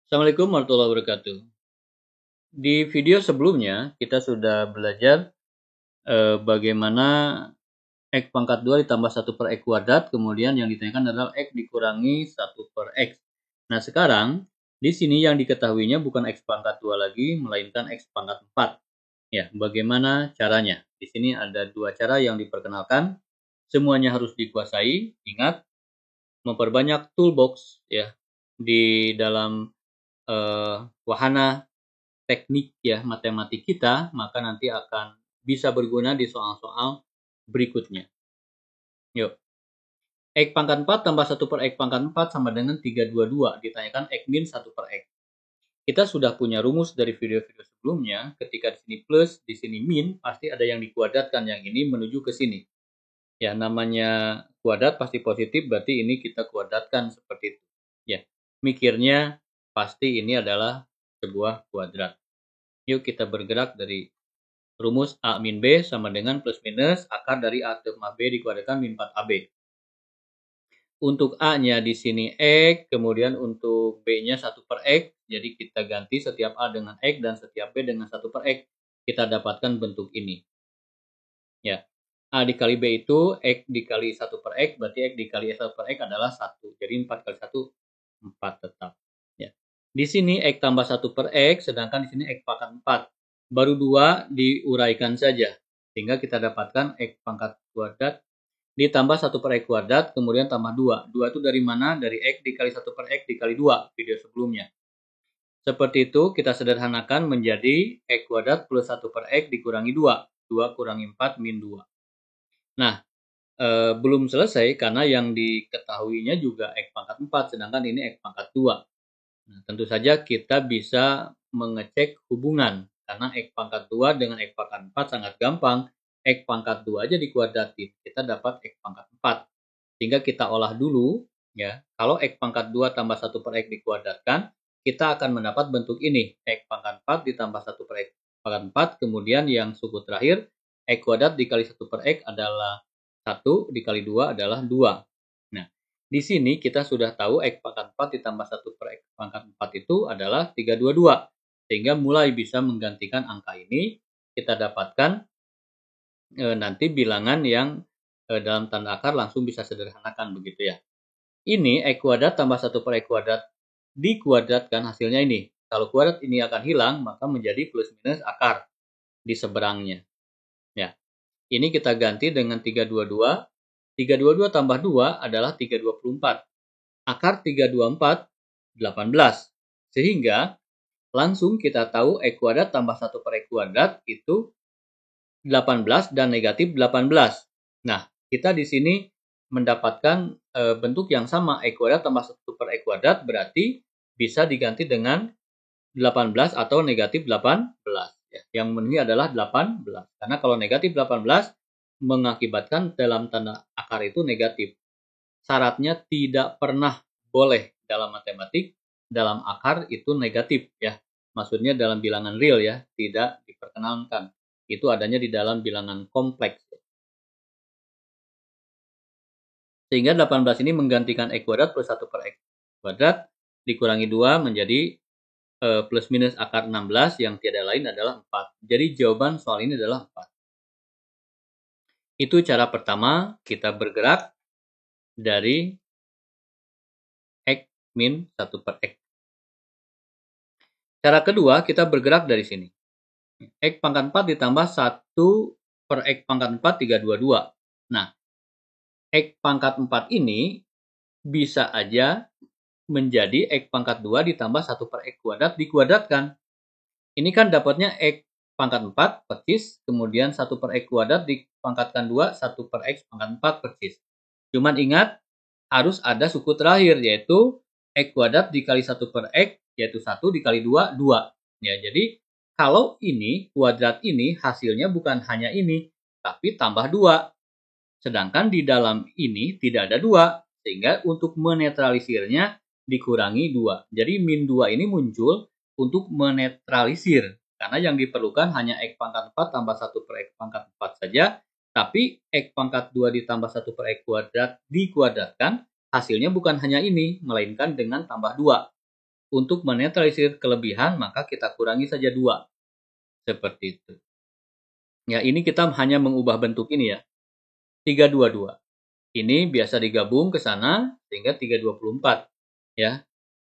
Assalamualaikum warahmatullahi wabarakatuh. Di video sebelumnya kita sudah belajar bagaimana X pangkat 2 ditambah 1 per X kuadrat, kemudian yang ditanyakan adalah X dikurangi 1 per X. Nah sekarang, di sini yang diketahuinya bukan X pangkat 2 lagi, melainkan X pangkat 4. Ya, bagaimana caranya? Di sini ada dua cara yang diperkenalkan. Semuanya harus dikuasai. Ingat, memperbanyak toolbox ya di dalam wahana teknik ya matematik kita, maka nanti akan bisa berguna di soal-soal berikutnya. Yuk. X pangkat 4 tambah 1 per X pangkat 4 sama dengan 322. Ditanyakan X min 1 per X. Kita sudah punya rumus dari video-video sebelumnya. Ketika di sini plus, di sini min, pasti ada yang dikuadratkan. Yang ini menuju ke sini. Ya, namanya kuadrat pasti positif, berarti ini kita kuadratkan seperti itu. Ya, mikirnya pasti ini adalah sebuah kuadrat. Yuk kita bergerak dari rumus A min B sama dengan plus minus akar dari A tambah B dikuadratkan min 4AB. Untuk A-nya di sini X, kemudian untuk B-nya 1 per X, jadi kita ganti setiap A dengan X dan setiap B dengan 1 per X. Kita dapatkan bentuk ini. Ya, A dikali B itu X dikali 1 per X, berarti X dikali 1 per X adalah 1. Jadi 4 kali 1, 4 tetap. Ya. Di sini X tambah 1 per X, sedangkan di sini X pangkat 4. Baru 2 diuraikan saja. Sehingga kita dapatkan X pangkat kuadrat ditambah 1 per X kuadrat, kemudian tambah 2. 2 itu dari mana? Dari X dikali 1 per X dikali 2, video sebelumnya. Seperti itu, kita sederhanakan menjadi X kuadrat plus 1 per X dikurangi 2. 2 kurangi 4 min 2. Nah, belum selesai karena yang diketahuinya juga X pangkat 4, sedangkan ini X pangkat 2. Nah, tentu saja kita bisa mengecek hubungan, karena X pangkat 2 dengan X pangkat 4 sangat gampang. X pangkat 2 aja dikuadratin, kita dapat X pangkat 4. Sehingga kita olah dulu, ya. Kalau X pangkat 2 tambah 1 per X dikuadratkan, kita akan mendapat bentuk ini. X pangkat 4 ditambah 1 per X pangkat 4, kemudian yang suku terakhir, X kuadrat dikali 1 per X adalah 1, dikali 2 adalah 2. Nah, di sini kita sudah tahu X pangkat 4 ditambah 1 per X pangkat 4 itu adalah 322. Sehingga mulai bisa menggantikan angka ini, kita dapatkan nanti bilangan yang dalam tanda akar langsung bisa sederhanakan begitu ya. Ini X kuadrat tambah 1 per X kuadrat dikuadratkan hasilnya ini. Kalau kuadrat ini akan hilang, maka menjadi plus minus akar di seberangnya. Ya. Ini kita ganti dengan 322. 322 tambah 2 adalah 324. Akar 324, 18. Sehingga langsung kita tahu X kuadrat tambah 1 per X kuadrat itu 18 dan negatif 18. Nah, kita di sini mendapatkan bentuk yang sama, X kuadrat tambah 1 per X kuadrat berarti bisa diganti dengan 18 atau negatif 18. Ya, yang memenuhi adalah 18. Karena kalau negatif 18 mengakibatkan dalam tanda akar itu negatif. Syaratnya tidak pernah boleh dalam matematik, dalam akar itu negatif ya. Maksudnya dalam bilangan real ya, tidak diperkenankan. Itu adanya di dalam bilangan kompleks. Sehingga 18 ini menggantikan X kuadrat plus 1 per X kuadrat dikurangi 2 menjadi plus minus akar 16 yang tiada lain adalah 4. Jadi jawaban soal ini adalah 4. Itu cara pertama, kita bergerak dari X min 1 per X. Cara kedua, kita bergerak dari sini. X pangkat 4 ditambah 1 per X pangkat 4, 322. Nah, X pangkat 4 ini bisa aja menjadi X pangkat 2 ditambah 1 per X kuadrat dikuadratkan. Ini kan dapatnya X pangkat 4 persis, kemudian 1 per X kuadrat dipangkatkan 2, 1 per X pangkat 4 persis. Cuman ingat, harus ada suku terakhir, yaitu X kuadrat dikali 1 per X, yaitu 1 dikali 2, 2. Ya, jadi kalau ini, kuadrat ini, hasilnya bukan hanya ini, tapi tambah 2. Sedangkan di dalam ini tidak ada 2, sehingga untuk menetralisirnya dikurangi 2. Jadi min 2 ini muncul untuk menetralisir. Karena yang diperlukan hanya X pangkat 4 tambah 1 per X pangkat 4 saja. Tapi X pangkat 2 ditambah 1 per X kuadrat dikuadratkan, hasilnya bukan hanya ini, melainkan dengan tambah 2. Untuk menetralisir kelebihan, maka kita kurangi saja 2. Seperti itu. Ya, ini kita hanya mengubah bentuk ini ya. 322. Ini biasa digabung ke sana sehingga 324. Ya.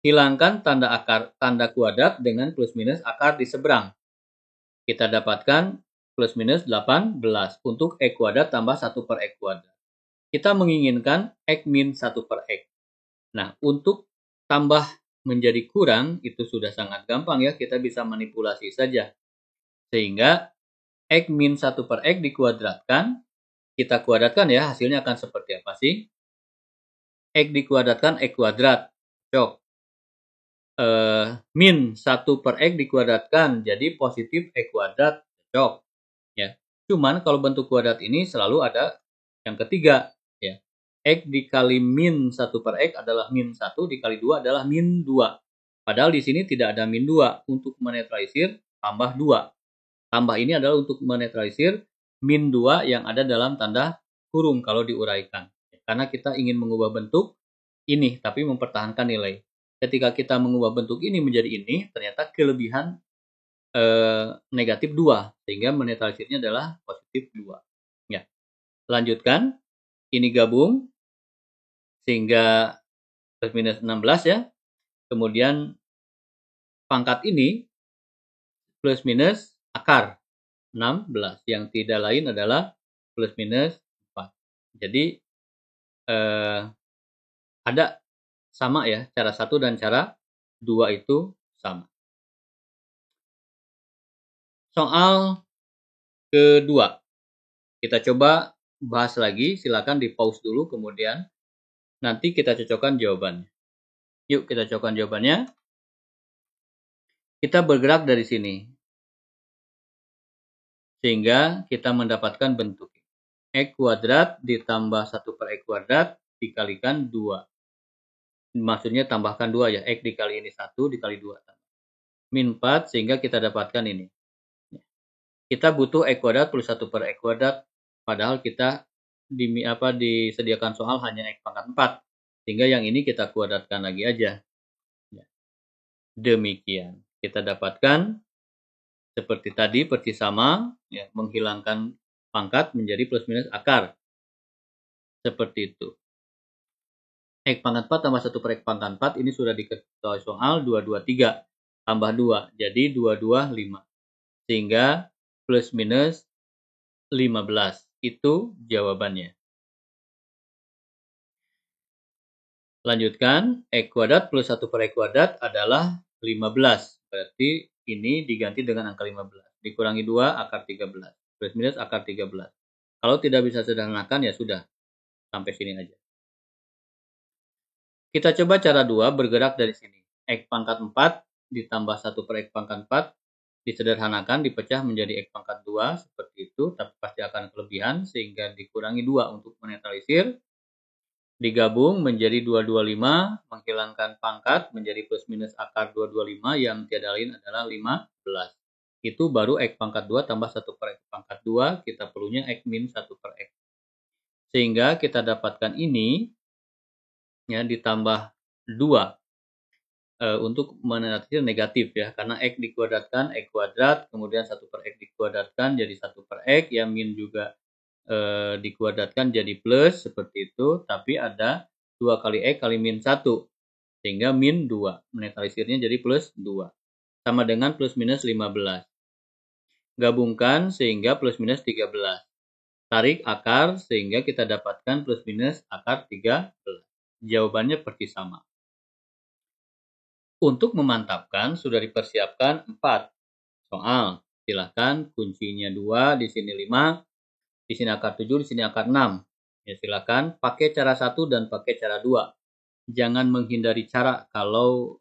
Hilangkan tanda kuadrat dengan plus minus akar di seberang. Kita dapatkan plus minus 18 untuk X kuadrat tambah 1 per X kuadrat. Kita menginginkan X min 1 per X. Nah, untuk tambah menjadi kurang, itu sudah sangat gampang ya, kita bisa manipulasi saja. Sehingga X min 1 per X dikuadratkan, kita kuadratkan ya, hasilnya akan seperti apa sih? X dikuadratkan X kuadrat, cocok. Min 1 per X dikuadratkan, jadi positif X kuadrat, cocok. Ya. Cuman kalau bentuk kuadrat ini selalu ada yang ketiga. Ya. X dikali min 1 per X adalah min 1, dikali 2 adalah min 2. Padahal di sini tidak ada min 2. Untuk menetralisir, tambah 2. Tambah ini adalah untuk menetralisir min 2 yang ada dalam tanda kurung kalau diuraikan. Karena kita ingin mengubah bentuk ini, tapi mempertahankan nilai. Ketika kita mengubah bentuk ini menjadi ini, ternyata kelebihan negatif 2. Sehingga menetralisirnya adalah positif 2. Ya. Lanjutkan. Ini gabung. Sehingga plus minus 16 ya. Kemudian pangkat ini plus minus akar 16 yang tidak lain adalah plus minus 4. Jadi ada sama ya, cara 1 dan cara 2 itu sama. Soal kedua. Kita coba bahas lagi, silakan di pause dulu kemudian nanti kita cocokkan jawabannya. Yuk kita cocokkan jawabannya. Kita bergerak dari sini. Sehingga kita mendapatkan bentuk X kuadrat ditambah 1 per X kuadrat dikalikan 2. Maksudnya tambahkan 2 ya. X dikali ini 1 dikali 2. Min 4 sehingga kita dapatkan ini. Kita butuh X kuadrat plus 1 per X kuadrat. Padahal kita disediakan soal hanya X pangkat 4. Sehingga yang ini kita kuadratkan lagi aja. Demikian. Kita dapatkan seperti tadi, persis sama, ya, menghilangkan pangkat menjadi plus minus akar. Seperti itu. X pangkat 4 tambah 1 per X pangkat 4, ini sudah diketahui soal 223. Tambah 2, jadi 225. Sehingga plus minus 15. Itu jawabannya. Lanjutkan, X kuadrat plus 1 per X kuadrat adalah 15. Berarti ini diganti dengan angka 15. Dikurangi 2, akar 13. Plus minus akar 13. Kalau tidak bisa sederhanakan, ya sudah. Sampai sini aja. Kita coba cara 2, bergerak dari sini. X pangkat 4 ditambah 1 per X pangkat 4. Disederhanakan, dipecah menjadi X pangkat 2. Seperti itu, tapi pasti akan kelebihan. Sehingga dikurangi 2 untuk menetralisir. Digabung menjadi 225, menghilangkan pangkat menjadi plus minus akar 225 yang tiada lain adalah 15. Itu baru X pangkat 2 tambah 1 per X pangkat 2, kita perlunya X min 1 per X. Sehingga kita dapatkan ini, ya, ditambah 2 untuk menetralisir negatif ya, karena X dikuadratkan X kuadrat, kemudian 1 per X dikuadratkan jadi 1 per X, ya min juga dikuadratkan jadi plus seperti itu, tapi ada 2 kali X kali min 1 sehingga min 2, menetralisirnya jadi plus 2 sama dengan plus minus 15. Gabungkan sehingga plus minus 13. Tarik akar sehingga kita dapatkan plus minus akar 13. Jawabannya persis sama. Untuk memantapkan sudah dipersiapkan 4 soal. Silahkan kuncinya 2, di sini 5. Di sini akar 7, di sini akar 6. Ya, silakan pakai cara 1 dan pakai cara 2. Jangan menghindari cara kalau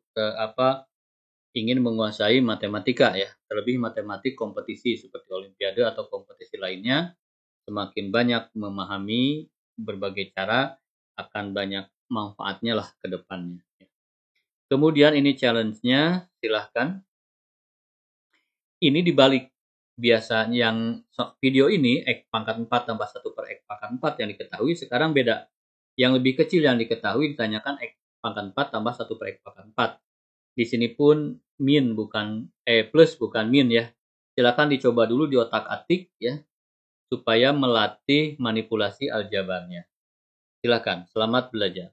ingin menguasai matematika ya. Terlebih matematik kompetisi seperti olimpiade atau kompetisi lainnya. Semakin banyak memahami berbagai cara, akan banyak manfaatnya lah ke depannya. Kemudian ini challenge-nya, silahkan. Ini dibalik. Biasanya yang video ini X pangkat 4 tambah 1 per X pangkat 4 yang diketahui, sekarang beda. Yang lebih kecil yang diketahui ditanyakan X pangkat 4 tambah 1 per X pangkat 4. Di sini pun min bukan plus bukan min ya. Silakan dicoba dulu di otak-atik ya supaya melatih manipulasi aljabarnya. Silakan, selamat belajar.